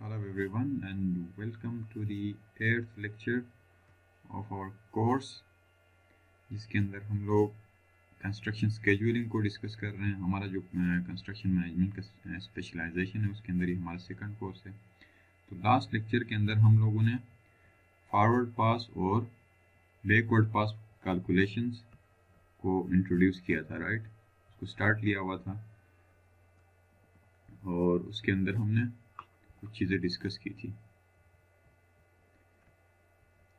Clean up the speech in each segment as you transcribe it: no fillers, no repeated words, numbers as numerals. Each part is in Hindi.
Hello everyone and welcome to the 8th lecture of our course जिसके अंदर हम लोग कंस्ट्रक्शन स्केड्यूलिंग को डिस्कस कर रहे हैं। हमारा जो कंस्ट्रक्शन मैनेजमेंट का स्पेशलाइजेशन है उसके अंदर ही हमारा सेकंड कोर्स है। तो लास्ट लेक्चर के अंदर हम लोगों ने फॉरवर्ड पास और बैकवर्ड पास कैलकुलेशंस को इंट्रोड्यूस किया था, राइट। उसको स्टार्ट लिया हुआ था और उसके अंदर हमने कुछ चीज़ें डिस्कस की थी।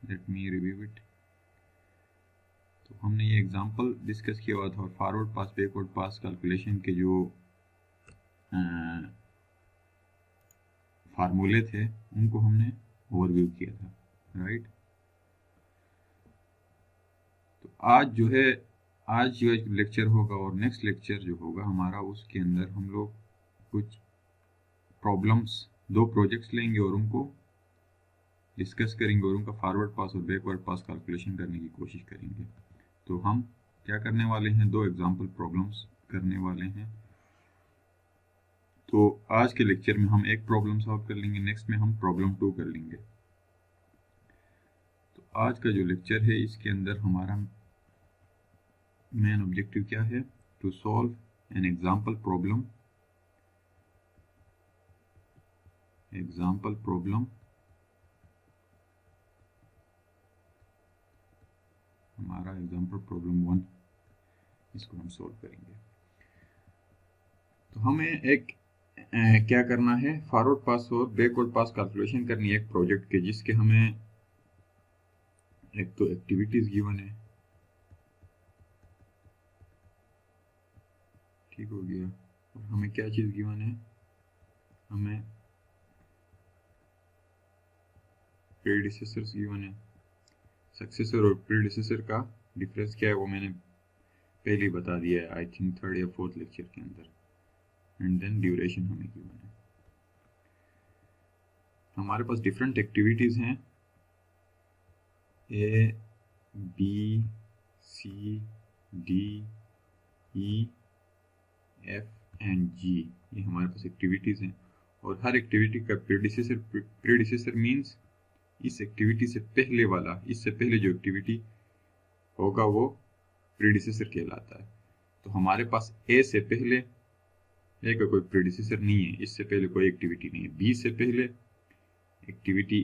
Let me review it. तो हमने ये एग्जांपल डिस्कस किया हुआ था और फॉरवर्ड पास बैकवर्ड पास कैलकुलेशन के जो फार्मूले थे उनको हमने ओवरव्यू किया था, राइट। तो आज जो लेक्चर होगा और नेक्स्ट लेक्चर जो होगा हमारा, उसके अंदर हम लोग कुछ प्रॉब्लम्स, दो प्रोजेक्ट्स लेंगे और उनको डिस्कस करेंगे और उनका फॉरवर्ड पास और बैकवर्ड पास कैलकुलेशन करने की कोशिश करेंगे। तो हम क्या करने वाले हैं, दो एग्जाम्पल प्रॉब्लम्स करने वाले हैं। तो आज के लेक्चर में हम एक प्रॉब्लम सॉल्व कर लेंगे, नेक्स्ट में हम प्रॉब्लम 2 कर लेंगे। तो आज का जो लेक्चर है इसके अंदर हमारा मेन ऑब्जेक्टिव क्या है, to solve an example problem हमारा एग्जाम्पल प्रॉब्लम 1, इसको हम सॉल्व करेंगे। तो हमें एक क्या करना है, फॉरवर्ड पास और बैकवर्ड पास कैलकुलेशन करनी है एक प्रोजेक्ट के, जिसके हमें एक तो एक्टिविटीज गिवन है, ठीक हो गया, और हमें क्या चीज़ गिवन है, हमें प्रीडिसेसर्स गिवन है। सक्सेसर और प्रीडिसेसर का डिफरेंस क्या है वो मैंने पहले ही बता दिया है, आई थिंक 3rd या 4th लेक्चर के अंदर। एंड देन ड्यूरेशन हमें गिवन है। हमारे पास डिफरेंट एक्टिविटीज हैं, A B C D E F and G, ये हमारे पास एक्टिविटीज हैं। और हर एक्टिविटी का प्रीडिसेसर मीन्स इस एक्टिविटी से पहले वाला, इससे पहले जो एक्टिविटी होगा वो प्रीडिसेसर कहलाता है। तो हमारे पास ए से पहले ए का कोई प्रीडिसेसर नहीं है, इससे पहले कोई एक्टिविटी नहीं है। बी से पहले एक्टिविटी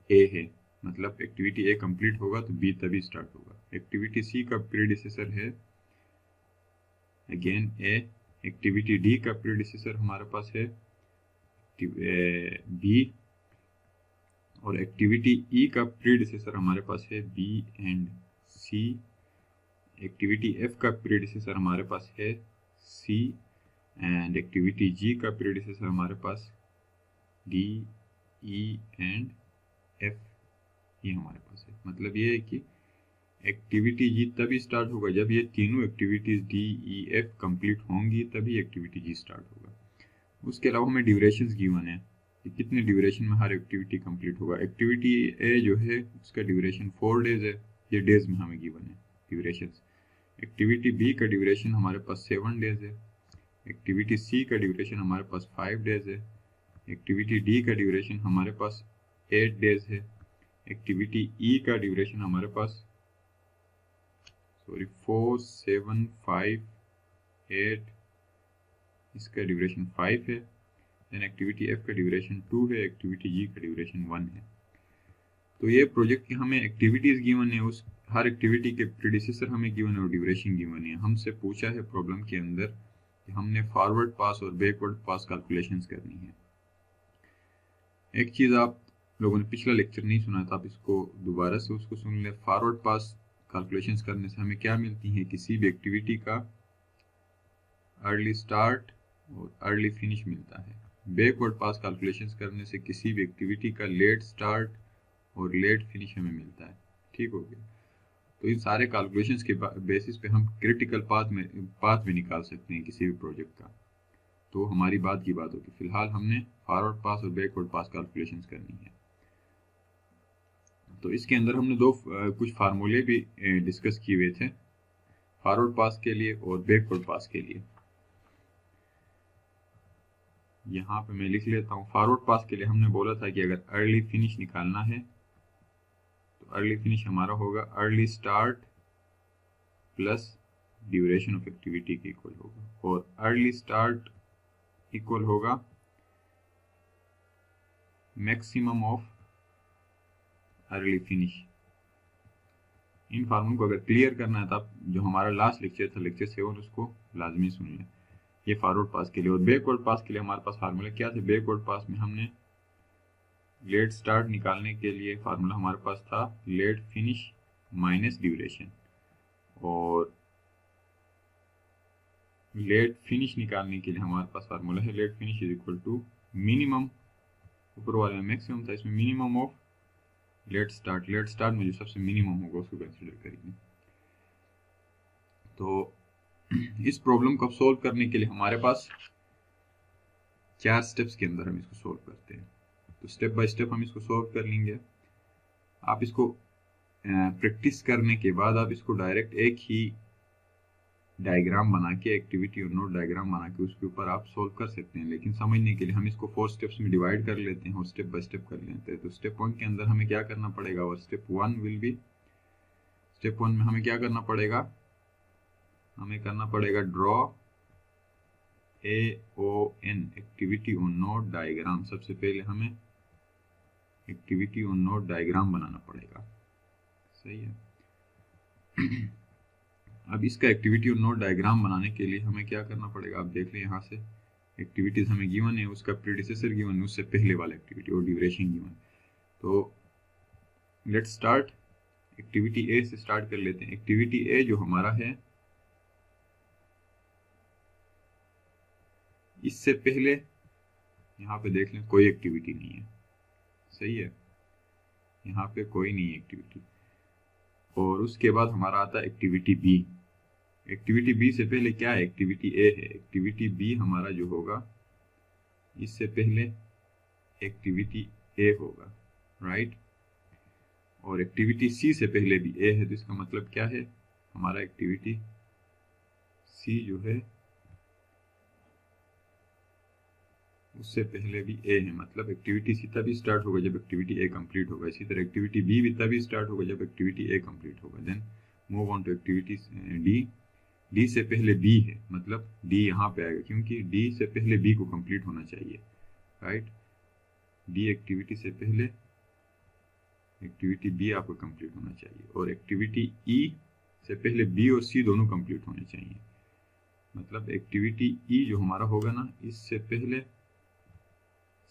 ए है, मतलब एक्टिविटी ए कंप्लीट होगा तो बी तभी स्टार्ट होगा। एक्टिविटी सी का प्रीडिसेसर है अगेन ए। एक्टिविटी डी का प्रीडिसेसर हमारे पास है बी, और एक्टिविटी ई का प्रीडिसेसर हमारे पास है B and C. Activity F का प्रीडिसेसर हमारे पास है सी, एंड एक्टिविटी जी का प्रीडिसेसर हमारे पास डी ई एंड एफ, ये हमारे पास है। मतलब ये है कि एक्टिविटी जी तभी स्टार्ट होगा जब ये तीनों activities D E F complete होंगी, तभी एक्टिविटी जी स्टार्ट होगा। उसके अलावा हमें ड्यूरेशंस गिवन है कि कितने ड्यूरेशन में हर एक्टिविटी कंप्लीट होगा। एक्टिविटी ए जो है उसका ड्यूरेशन 4 डेज है, ये डेज में हमें गिवन है ड्यूरेशन। एक्टिविटी बी का ड्यूरेशन हमारे पास 7 डेज है। एक्टिविटी सी का ड्यूरेशन हमारे पास 5 डेज है। एक्टिविटी डी का ड्यूरेशन हमारे पास 8 डेज है। एक्टिविटी ई का ड्यूरेशन हमारे पास 4 7 5 8, इसका ड्यूरेशन 5 है। देन एक्टिविटी एफ का ड्यूरेशन 2 है। एक्टिविटी जी का ड्यूरेशन 1 है। तो ये प्रोजेक्ट की हमें एक्टिविटीज गिवन है, उस हर एक्टिविटी के प्रीडिसेसर हमें गिवन है और ड्यूरेशन गिवन है। हमसे पूछा है प्रॉब्लम के अंदर कि हमने फॉरवर्ड पास और बैकवर्ड पास कैलकुलेशंस करनी है। एक चीज़ आप लोगों ने पिछला लेक्चर नहीं सुना था, आप इसको दोबारा से उसको सुन ले। फॉरवर्ड पास कैलकुलेशंस करने से हमें क्या मिलती है, किसी भी एक्टिविटी का अर्ली स्टार्ट और अर्ली फिनिश मिलता है। बैकवर्ड पास कैलकुलेशंस करने से किसी भी एक्टिविटी का लेट स्टार्ट और लेट फिनिश हमें मिलता है, ठीक हो गया। तो इन सारे कैलकुलेशंस के बेसिस पे हम क्रिटिकल पाथ भी निकाल सकते हैं किसी भी प्रोजेक्ट का। तो हमारी बात की बात होगी, फिलहाल हमने फॉरवर्ड पास और बैकवर्ड पास कैलकुलेशंस करनी है। तो इसके अंदर हमने कुछ फार्मूले भी डिस्कस किए हुए थे फॉरवर्ड पास के लिए और बैकवर्ड पास के लिए। यहाँ पे मैं लिख लेता हूँ, फॉरवर्ड पास के लिए हमने बोला था कि अगर अर्ली फिनिश निकालना है तो अर्ली फिनिश हमारा होगा early start plus duration of activity के इक्वल होगा, और अर्ली स्टार्ट इक्वल होगा मैक्सिमम ऑफ अर्ली फिनिश। इन फार्मूलों को अगर क्लियर करना है तो आप जो हमारा लास्ट लेक्चर था लेक्चर 7 उसको लाजमी सुन लें। ये फॉरवर्ड पास के लिए। और बैकवर्ड पास के लिए हमारे पास फार्मूला क्या थे? बैकवर्ड पास में हमने लेट स्टार्ट निकालने के लिए फार्मूला हमारे पास था लेट फिनिश माइनस ड्यूरेशन, और लेट फिनिश निकालने के लिए हमारे पास फार्मूला है late finish is equal to minimum, ऊपर वाले में मैक्सिमम था, इसमें minimum of late start. Late start में जो सबसे मिनिमम होगा उसको कंसिडर करेंगे। तो इस प्रॉब्लम को सॉल्व करने के लिए हमारे पास 4 स्टेप्स के अंदर हम इसको सॉल्व करते हैं। तो स्टेप बाय स्टेप हम इसको सॉल्व कर लेंगे। आप इसको प्रैक्टिस करने के बाद आप इसको डायरेक्ट एक ही डायग्राम बना के, एक्टिविटी और नोट डायग्राम बना के उसके ऊपर आप सॉल्व कर सकते हैं, लेकिन समझने के लिए हम इसको 4 स्टेप्स में डिवाइड कर लेते हैं और स्टेप बाय स्टेप कर लेते हैं। तो स्टेप 1 के अंदर हमें क्या करना पड़ेगा, और स्टेप 1 विल बी, स्टेप 1 में हमें क्या करना पड़ेगा, हमें करना पड़ेगा draw AON activity on note diagram. सबसे पहले हमें एक्टिविटी ऑन नोट डायग्राम बनाना पड़ेगा, सही है। अब इसका एक्टिविटी ऑन नोट डायग्राम बनाने के लिए हमें क्या करना पड़ेगा, आप देख लें यहाँ से एक्टिविटीज हमें गिवन है, उसका प्रीडिसेसर गिवन है, उससे पहले वाला एक्टिविटी और ड्यूरेशन गिवन। तो लेट्स स्टार्ट, एक्टिविटी ए से स्टार्ट कर लेते हैं। एक्टिविटी ए जो हमारा है, इससे पहले यहाँ पे देख लें कोई एक्टिविटी नहीं है, सही है, यहाँ पे कोई नहीं है एक्टिविटी। और उसके बाद हमारा आता है एक्टिविटी बी। एक्टिविटी बी से पहले क्या है, एक्टिविटी ए है। एक्टिविटी बी हमारा जो होगा, इससे पहले एक्टिविटी ए होगा, राइट। और एक्टिविटी सी से पहले भी ए है, तो इसका मतलब क्या है, हमारा एक्टिविटी सी जो है उससे पहले भी ए है, मतलब एक्टिविटी सी तभी स्टार्ट होगा जब एक्टिविटी ए कंप्लीट होगा। इसी तरह एक्टिविटी बी भी तभी स्टार्ट होगा जब एक्टिविटी ए कंप्लीट होगा। Then move on to activity D. D से पहले बी है, मतलब डी यहाँ पे आएगा क्योंकि डी से पहले बी को कंप्लीट होना चाहिए, राइट। डी एक्टिविटी से पहले एक्टिविटी बी आपको कंप्लीट होना चाहिए, और एक्टिविटी ई से पहले बी और सी दोनों कंप्लीट होने चाहिए। मतलब एक्टिविटी ई जो हमारा होगा ना, इससे पहले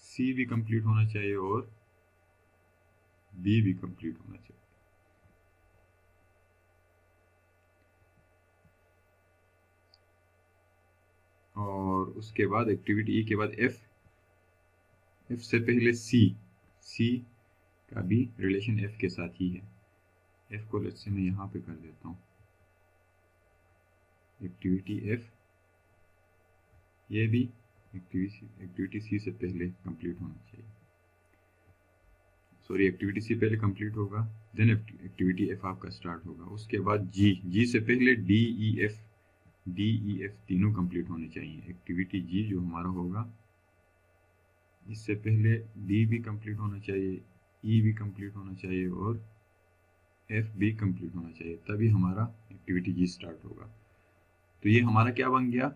सी भी कंप्लीट होना चाहिए और बी भी कंप्लीट होना चाहिए। और उसके बाद एक्टिविटी ई के बाद एफ, एफ से पहले सी, सी का भी रिलेशन एफ के साथ ही है। एफ को लेट्स से मैं यहाँ पे कर देता हूँ, एक्टिविटी एफ, ये भी एक्टिविटी सी से पहले कंप्लीट होना चाहिए। सॉरी, एक्टिविटी सी पहले कंप्लीट होगा, देन एक्टिविटी एफ आपका स्टार्ट होगा। उसके बाद जी, जी से पहले डी ई एफ तीनों कंप्लीट होने चाहिए। एक्टिविटी जी जो हमारा होगा, इससे पहले डी भी कंप्लीट होना चाहिए, ई भी कंप्लीट होना चाहिए और एफ भी कंप्लीट होना चाहिए, तभी हमारा एक्टिविटी जी स्टार्ट होगा। तो ये हमारा क्या बन गया,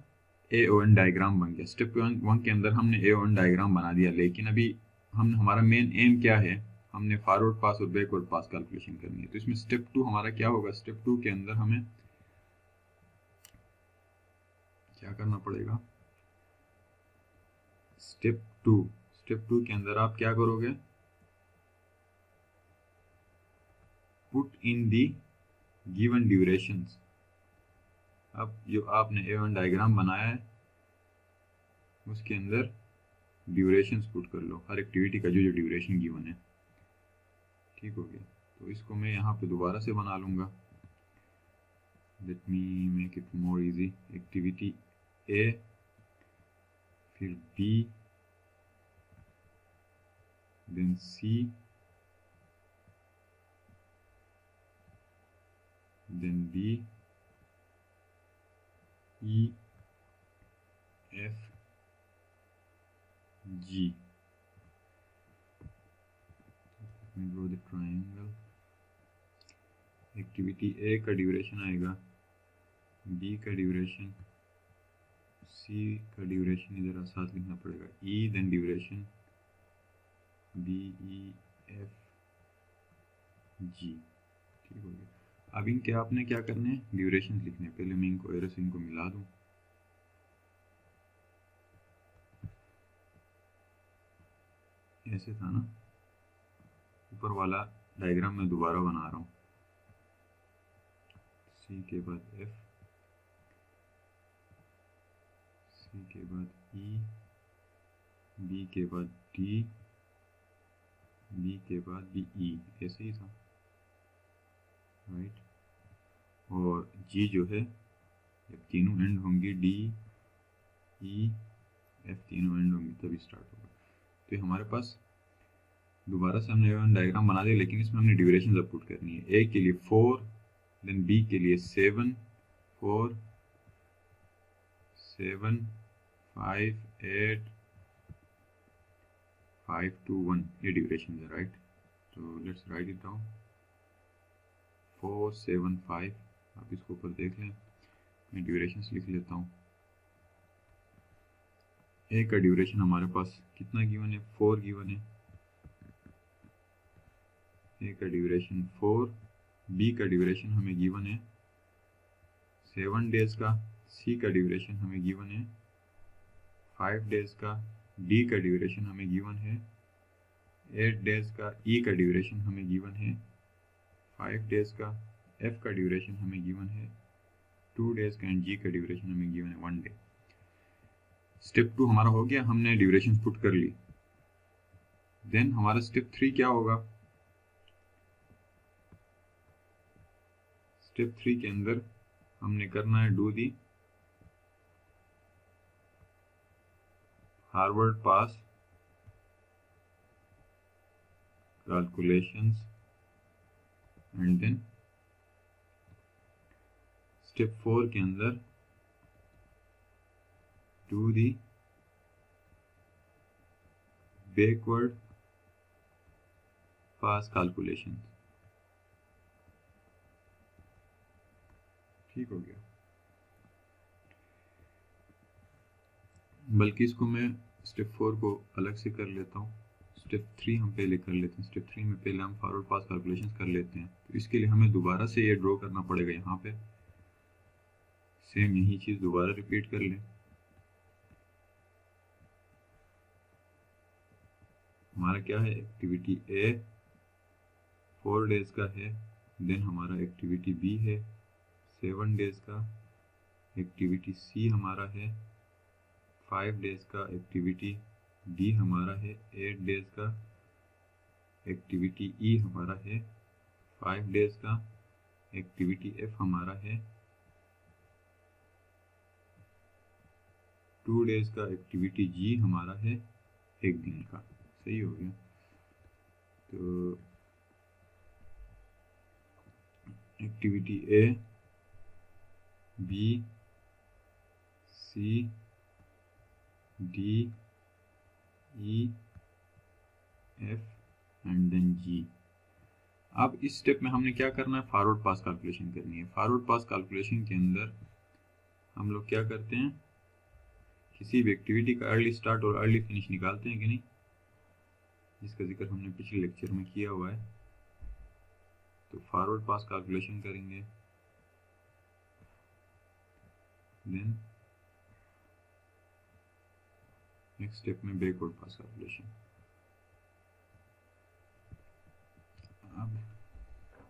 AON डायग्राम बन गया। स्टेप 1 के अंदर हमने AON डायग्राम बना दिया, लेकिन अभी हम हमारा मेन एम क्या है, हमने फॉरवर्ड पास और बैकवर्ड पास कैलकुलेशन करनी है। तो इसमें स्टेप 2 हमारा क्या होगा, स्टेप 2 के अंदर हमें क्या करना पड़ेगा, स्टेप 2 के अंदर आप क्या करोगे, put in the given durations. अब जो आपने AON डायग्राम बनाया है उसके अंदर ड्यूरेशंस पुट कर लो, हर एक्टिविटी का जो जो ड्यूरेशन गिवन है, ठीक हो गया। तो इसको मैं यहाँ पे दोबारा से बना लूँगा, let me make it more easy. Activity A, फिर B, then C, then D, E, F, G. Draw the triangle. Activity A का ड्यूरेशन आएगा, बी का ड्यूरेशन, सी का ड्यूरेशन इधर साथ लिखना पड़ेगा, E then duration B E F G. ठीक हो गया। अब इनके आपने क्या करने हैं, ड्यूरेशन लिखने। पहले मैं इनको एरो से इनको मिला दूं। ऐसे था ना, ऊपर वाला डायग्राम मैं दोबारा बना रहा हूँ। सी के बाद एफ, सी के बाद ई, बी के बाद डी, बी के बाद बी ई, ऐसे ही था राइट। और जी जो है जब तीनों एंड होंगी, डी ई एफ तीनों एंड होंगी तभी स्टार्ट होगा। तो हमारे पास दोबारा से हमने डायग्राम बना दिया, लेकिन इसमें हमने ड्यूरेशन अब पुट करनी है। ए के लिए 4, देन बी के लिए 7, 4 7 5 8 5 2 1, ये ड्यूरेशन है राइट। तो लेट्स राइट इट डाउन 4 7 5। आप इसको ऊपर देख लें, मैं ड्यूरेशन लिख लेता हूँ। ए का ड्यूरेशन हमारे पास कितना गिवन है, 4 गिवन है। ए का ड्यूरेशन 4, बी का ड्यूरेशन हमें गिवन है 7 डेज का, सी का ड्यूरेशन हमें गिवन है 5 डेज का, डी का ड्यूरेशन हमें गिवन है 8 डेज का, ई का ड्यूरेशन हमें गिवन है 5 डेज का, एफ का ड्यूरेशन हमें गिवन है 2 डेज का, एंड जी का ड्यूरेशन हमें गिवन है 1 डे। स्टेप 2 हमारा हो गया, हमने ड्यूरेशन पुट कर ली। देन हमारा स्टेप 3 क्या होगा, स्टेप 3 के अंदर हमने करना है do the forward pass calculations, and then step 4 के अंदर do the backward pass calculations. ठीक हो गया। बल्कि इसको मैं स्टेप 4 को अलग से कर लेता हूँ, स्टेप 3 हम पहले कर लेते हैं। स्टेप 3 में पहले हम फॉरवर्ड पास कैलकुलेशंस कर लेते हैं। तो इसके लिए हमें दोबारा से ये ड्रॉ करना पड़ेगा। यहाँ पे सेम यही चीज़ दोबारा रिपीट कर लें। हमारा क्या है, एक्टिविटी ए 4 डेज का है, देन हमारा एक्टिविटी बी है 7 डेज का, एक्टिविटी सी हमारा है 5 डेज का, एक्टिविटी डी हमारा है 8 डेज का, एक्टिविटी ई हमारा है 5 डेज का, एक्टिविटी एफ हमारा है 2 डेज का, एक्टिविटी जी हमारा है 1 दिन का। सही हो गया। तो activity A, B, C, D, E, F and then G. अब इस स्टेप में हमने क्या करना है, फॉरवर्ड पास कैलकुलेशन करनी है। फॉरवर्ड पास कैलकुलेशन के अंदर हम लोग क्या करते हैं, किसी भी एक्टिविटी का अर्ली स्टार्ट और अर्ली फिनिश निकालते हैं कि नहीं, जिसका जिक्र हमने पिछले लेक्चर में किया हुआ है। तो फॉरवर्ड पास कैलकुलेशन करेंगे, देन नेक्स्ट स्टेप में बैकवर्ड पास कैलकुलेशन। अब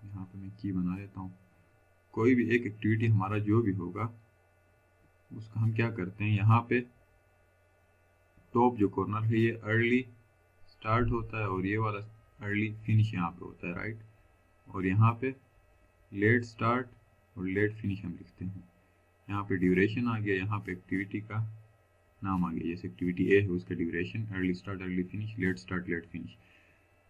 यहाँ पे मैं की बना लेता हूँ। कोई भी एक एक्टिविटी हमारा जो भी होगा उसका हम क्या करते हैं, यहाँ पे टॉप जो कॉर्नर है ये अर्ली स्टार्ट होता है और ये वाला अर्ली फिनिश यहाँ पे होता है राइट। और यहाँ पे लेट स्टार्ट और लेट फिनिश हम लिखते हैं। यहाँ पे ड्यूरेशन आ गया, यहाँ पे एक्टिविटी का नाम आ गया। जैसे एक्टिविटी ए है उसका duration early start early finish, late start late finish.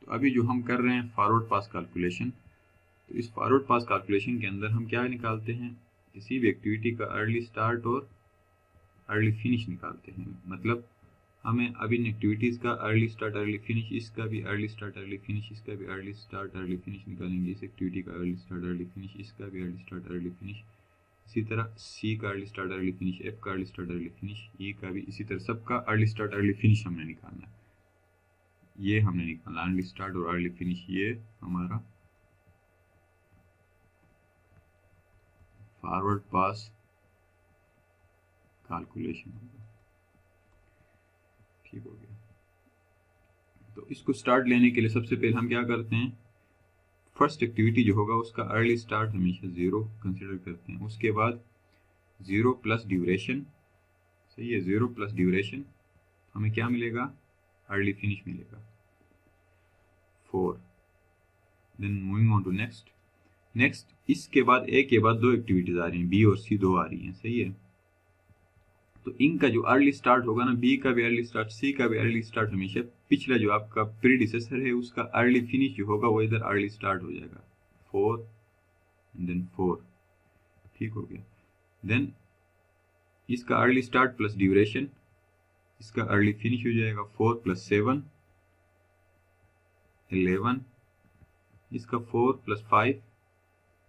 तो अभी जो हम कर रहे हैं फॉरवर्ड पास कैलकुलेशन, तो इस फॉरवर्ड पास कैलकुलेशन के अंदर हम क्या निकालते हैं, किसी भी एक्टिविटी का अर्ली स्टार्ट और अर्ली फिनिश निकालते हैं। मतलब हमें अब इन एक्टिविटीज़ का अर्ली स्टार्ट अर्ली फिनिश, इसका भी अर्ली स्टार्ट अर्ली फिनिश, इसका भी अर्ली स्टार्ट अर्ली फिनिश निकालेंगे। इस एक्टिविटी का अर्ली स्टार्ट अर्ली फिनिश, इसका भी अर्ली स्टार्ट अर्ली फिनिश। इसी तरह सी का early start early finish, F का अर्ली स्टार्ट अर्ली फिनिश, ई का भी इसी तरह सबका अर्ली स्टार्ट अर्ली फिनिश हमने निकालना है। ये हमने निकाला अर्ली स्टार्ट और अर्ली फिनिश, ये हमारा फॉरवर्ड पास कैलकुलेशन होगा। ठीक हो गया। तो इसको स्टार्ट लेने के लिए सबसे पहले हम क्या करते हैं, फर्स्ट एक्टिविटी जो होगा उसका अर्ली स्टार्ट हमेशा 0 कंसिडर करते हैं। उसके बाद 0 प्लस ड्यूरेशन, सही है, 0 प्लस ड्यूरेशन हमें क्या मिलेगा, अर्ली फिनिश मिलेगा 4। Then moving on to next इसके बाद ए के बाद 2 एक्टिविटीज आ रही हैं, बी और सी 2 आ रही हैं, सही है। तो इनका जो अर्ली स्टार्ट होगा ना, बी का भी अर्ली स्टार्ट, सी का भी अर्ली स्टार्ट हमेशा पिछला जो आपका प्रीडिसेसर है उसका अर्ली फिनिश जो होगा वो इधर अर्ली स्टार्ट हो जाएगा 4 देन 4। ठीक हो गया। देन इसका अर्ली स्टार्ट प्लस ड्यूरेशन, इसका अर्ली फिनिश हो जाएगा 4 प्लस 7 11, इसका 4 plus 5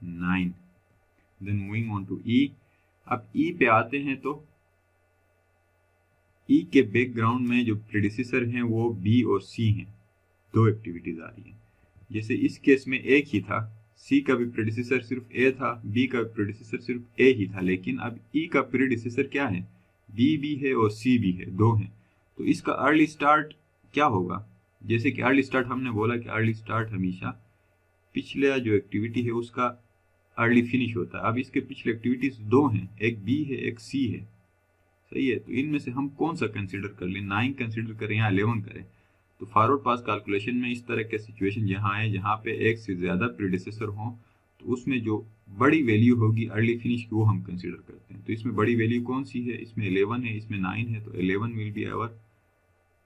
9। Then moving on to E. अब ई पे आते हैं तो ई के बैकग्राउंड में जो प्रेडिसेसर हैं वो बी और सी हैं, 2 एक्टिविटीज आ रही हैं। जैसे इस केस में एक ही था, सी का भी प्रेडिसेसर सिर्फ ए था, बी का प्रेडिसेसर सिर्फ ए ही था, लेकिन अब ई का प्रेडिसेसर क्या है, बी भी है और सी भी है, 2 हैं। तो इसका अर्ली स्टार्ट क्या होगा, जैसे कि अर्ली स्टार्ट हमने बोला कि अर्ली स्टार्ट हमेशा पिछले जो एक्टिविटी है उसका अर्ली फिनिश होता है। अब इसके पिछले एक्टिविटीज 2 हैं, एक बी है एक सी है, सही है। तो इनमें से हम कौन सा कंसीडर कर लें, 9 कंसीडर करें या 11 करें। तो फॉरवर्ड पास कैलकुलेशन में इस तरह के सिचुएशन जहाँ है जहाँ पे एक से ज़्यादा प्रेडिसेसर हों तो उसमें जो बड़ी वैल्यू होगी अर्ली फिनिश की वो हम कंसीडर करते हैं। तो इसमें बड़ी वैल्यू कौन सी है, इसमें 11 है, इसमें 9 है, तो 11 will be our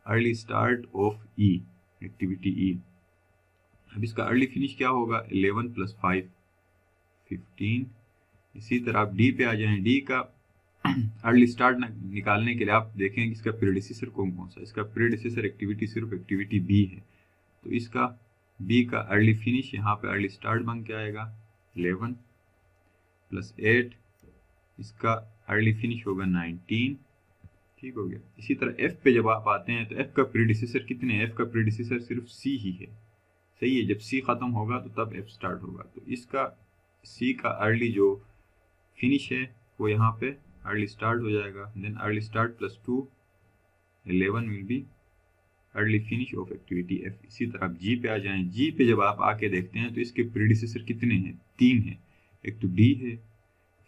early start of E, activity E. अब इसका अर्ली फिनिश क्या होगा, 11 प्लस 5 15। इसी तरह आप डी पे आ जाएं, डी का अर्ली स्टार्ट निकालने के लिए आप देखें कि इसका प्रेडिसेसर कौन कौन सा, इसका प्रेडिसेसर एक्टिविटी सिर्फ एक्टिविटी बी है, तो इसका बी का अर्ली फिनिश यहाँ पे अर्ली स्टार्ट बन के आएगा 11 प्लस 8, इसका अर्ली फिनिश होगा 19। ठीक हो गया। इसी तरह एफ पे जब आप आते हैं तो एफ का प्रेडिसेसर कितने हैं, एफ का प्रेडिसेसर सिर्फ सी ही है, सही है। जब सी खत्म होगा तो तब एफ स्टार्ट होगा, तो इसका सी का अर्ली जो फिनिश है वो यहाँ पे अर्ली स्टार्ट हो जाएगा। Then early start plus 2 11 will be early finish of activity F. इसी तरह आप जी पे आ जाएं, जी पे जब आप आके देखते हैं तो इसके प्रेडिसेसर कितने हैं, 3 हैं, एक तो डी है,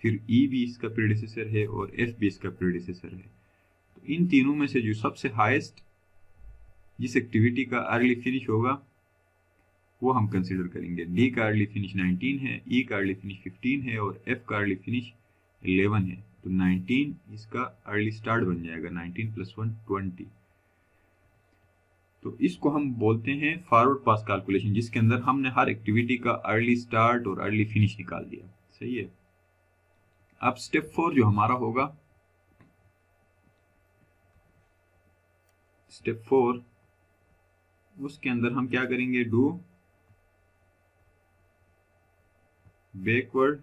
फिर ई भी इसका प्रेडिसेसर है और एफ भी इसका प्रेडिसेसर है। तो इन तीनों में से जो सबसे हाईएस्ट जिस एक्टिविटी का अर्ली फिनिश होगा वो हम कंसिडर करेंगे। डी का अर्ली फिनिश 19 है, ई का अर्ली फिनिश 15 है और एफ का अर्ली फिनिश 11 है, तो 19 इसका अर्ली स्टार्ट बन जाएगा, 19 प्लस 1 20। तो इसको हम बोलते हैं फॉरवर्ड पास कैलकुलेशन, जिसके अंदर हमने हर एक्टिविटी का अर्ली स्टार्ट और अर्ली फिनिश निकाल दिया, सही है। अब स्टेप 4 जो हमारा होगा, स्टेप 4 उसके अंदर हम क्या करेंगे, do backward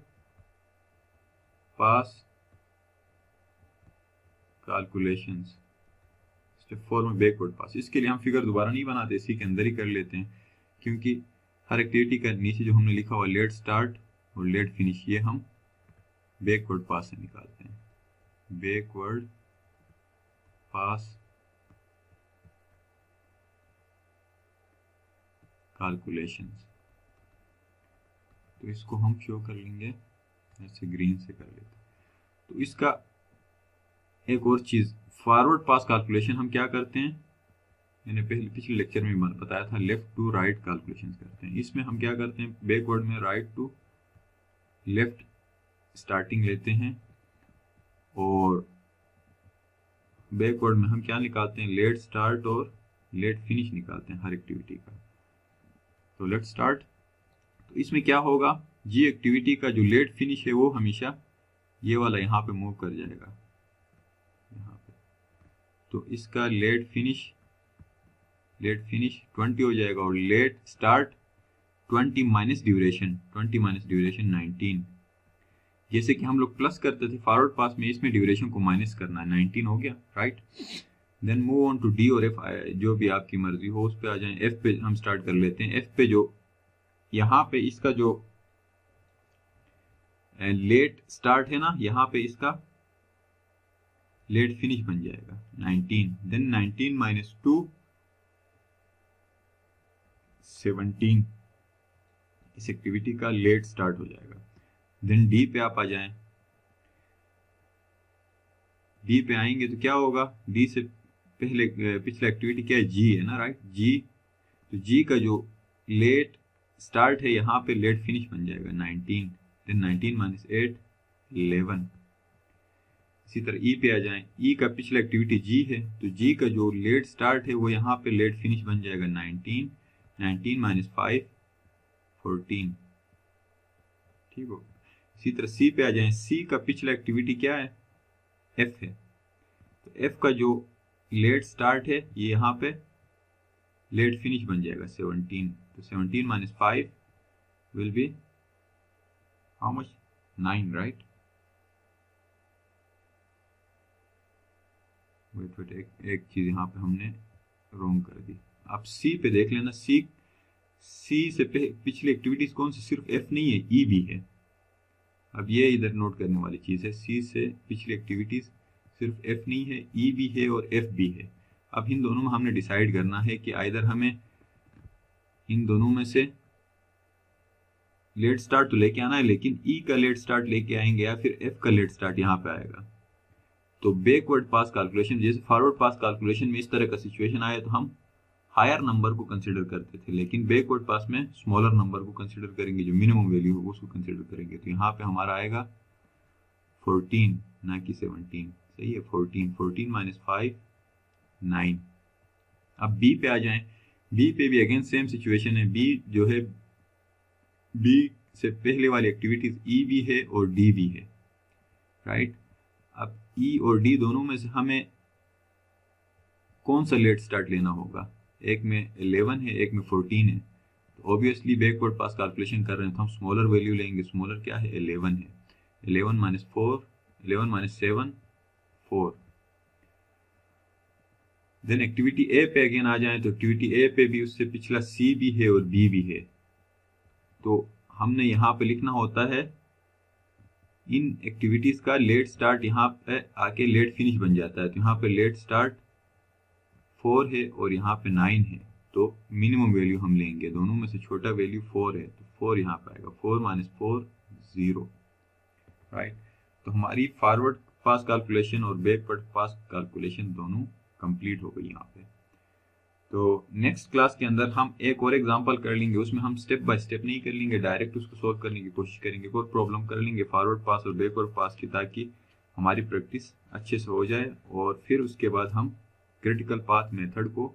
pass calculations. Step 4 में बैकवर्ड पास, इसके लिए हम फिगर दोबारा नहीं बनाते, इसी के अंदर ही कर लेते हैं, क्योंकि हर एक्टिविटी का नीचे जो हमने लिखा हुआ लेट स्टार्ट और लेट फिनिश, ये हम बैकवर्ड पास से निकालते हैं। बैकवर्ड पास कैलकुलेशंस, तो इसको हम शो कर लेंगे, ऐसे ग्रीन से कर लेते हैं। तो इसका एक और चीज, फॉरवर्ड पास कैलकुलेशन हम क्या करते हैं, मैंने पिछले लेक्चर में बताया था, लेफ्ट टू राइट कैलकुलेशन करते हैं। इसमें हम क्या करते हैं, बैकवर्ड में राइट टू लेफ्ट स्टार्टिंग लेते हैं और बैकवर्ड में हम क्या निकालते हैं, लेट स्टार्ट और लेट फिनिश निकालते हैं हर एक्टिविटी का। तो लेट स्टार्ट, तो इसमें क्या होगा, जी एक्टिविटी का जो लेट फिनिश है वो हमेशा ये वाला यहाँ पे मूव कर जाएगा यहाँ पे। तो इसका लेट फिनिश 20 हो जाएगा और लेट स्टार्ट 20 माइनस ड्यूरेशन 19। जैसे कि हम लोग प्लस करते थे फॉरवर्ड पास में, इसमें ड्यूरेशन को माइनस करना है, 19 हो गया, right. Then move on to D और एफ, जो भी आपकी मर्जी हो उस पे आ जाएं। एफ पे हम स्टार्ट कर लेते हैं। एफ पे जो यहाँ पे इसका जो लेट स्टार्ट है ना, यहाँ पे इसका लेट फिनिश बन जाएगा 19। देन 19 माइनस 2 17 इस एक्टिविटी का लेट स्टार्ट हो जाएगा। देन डी पे आप आ जाएं। डी पे आएंगे तो क्या होगा, डी से पहले पिछला एक्टिविटी क्या है, जी है ना, राइट, जी। तो जी का जो लेट स्टार्ट है यहाँ पे लेट फिनिश बन जाएगा 19। Then 19 minus 8 11। इसी तरह ई पे आ जाएं। ई का पिछला एक्टिविटी जी है, तो जी का जो लेट स्टार्ट है वो यहाँ पे लेट फिनिश बन जाएगा 19। 19 माइनस 5 14, ठीक हो। इसी तरह सी पे आ जाएं। सी का पिछला एक्टिविटी क्या है, एफ है, तो एफ का जो लेट स्टार्ट है ये यहाँ पे लेट फिनिश बन जाएगा 17। तो 17 minus 5 will be how much, 9, right. Wait एक चीज यहाँ पे हमने रॉन्ग कर दी। आप सी पे देख लेना। सी से पिछली एक्टिविटीज कौन सी, सिर्फ एफ नहीं है, ई भी है। अब ये इधर नोट करने वाली चीज है, सी से पिछली एक्टिविटीज सिर्फ एफ नहीं है, ई भी है और एफ भी है। अब इन दोनों में हमने डिसाइड करना है कि आइदर हमें इन दोनों में से लेट स्टार्ट तो लेके आना है, लेकिन ई का लेट स्टार्ट लेके आएंगे या फिर एफ का लेट स्टार्ट यहाँ पे आएगा। तो बैकवर्ड पास कैलकुलेशन, जैसे फॉरवर्ड पास कैलकुलेशन में इस तरह का सिचुएशन आया तो हम हायर नंबर को कंसिडर करते थे, लेकिन बैकवर्ड पास में स्मॉलर नंबर को कंसिडर करेंगे, जो मिनिमम वैल्यू होगा उसको कंसिडर करेंगे। तो यहाँ पे हमारा आएगा 14 ना कि 17, सही है। 14 माइनस 5 9। अब बी पे आ जाएं। बी पे भी अगेन सेम सिचुएशन है। बी जो है, बी से पहले वाली एक्टिविटीज ई भी है और डी भी है, राइट। अब ई और डी दोनों में से हमें कौन सा लेट स्टार्ट लेना होगा, एक में 11 है एक में 14 है। तो ऑब्वियसली बैकवर्ड पास कैलकुलेशन कर रहे हैं तो हम स्मॉलर वैल्यू लेंगे। स्मॉलर क्या है, 11 है। 11 minus 4, 11 minus 7 4। Then activity A पे अगेन आ जाएं। तो एक्टिविटी ए पे भी उससे पिछला सी भी है और बी भी है। तो हमने यहाँ पे लिखना होता है इन एक्टिविटीज का लेट स्टार्ट यहाँ पे आके लेट फिनिश बन जाता है। तो यहाँ पे लेट स्टार्ट 4 है और यहाँ पे 9 है। तो मिनिमम वैल्यू हम लेंगे, दोनों में से छोटा वैल्यू 4 है, तो 4 यहाँ पे आएगा। 4 माइनस 4 0, राइट। तो हमारी फॉरवर्ड पास कैलकुलेशन और बैकवर्ड पास कैलकुलेशन दोनों कंप्लीट हो गई यहाँ पे। तो नेक्स्ट क्लास के अंदर हम एक और एग्जांपल कर लेंगे, उसमें हम स्टेप बाय स्टेप नहीं कर लेंगे, डायरेक्ट उसको सॉल्व करने की कोशिश करेंगे। कोई प्रॉब्लम कर लेंगे फॉरवर्ड पास और बैकवर्ड पास की, ताकि हमारी प्रैक्टिस अच्छे से हो जाए और फिर उसके बाद हम क्रिटिकल पाथ मेथड को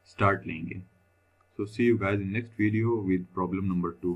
स्टार्ट लेंगे। So see you guys in next video with problem number 2।